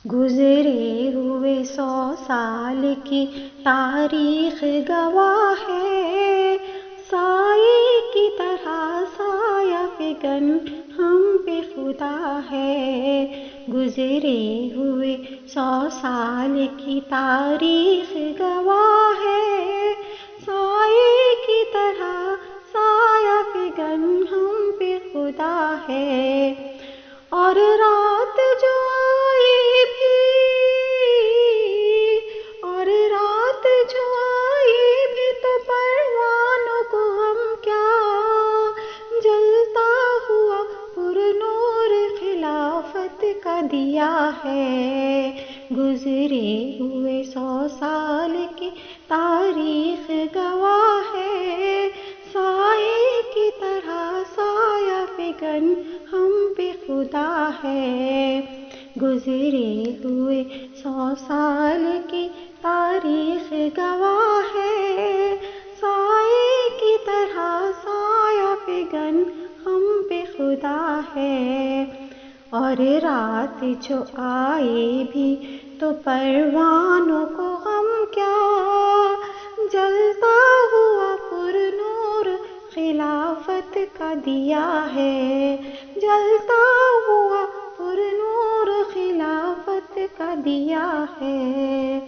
گزرے ہوئے 100 سال کی تاریخ گواہ ہے، سائے کی طرح سایہ فکن ہم پہ خدا ہے۔ گزرے ہوئے 100 سال کی تاریخ گواہ ہے، سائے کی طرح سایہ فکن ہم پہ خدا ہے۔ اور رات جو آئی بھی، اور رات جو آئی بھی تو پروانوں کو ہم کیا، جلتا ہوا پر نور خلافت کا دیا ہے۔ گزرے ہوئے 100 سال کی تاریخ گواہ ہے، سائے کی طرح سایہ فکن ہم پہ خدا ہے۔ گزرے ہوئے 100 سال کی تاریخ گواہ ہے، سائے کی طرح سایہ فکن ہم پہ خدا ہے۔ اور رات جو آئے بھی تو پروانوں کو غم کیا، جلتا ہوا پر نور خلافت کا دیا ہے، جلتا ہوا پر نور خلافت کا دیا ہے۔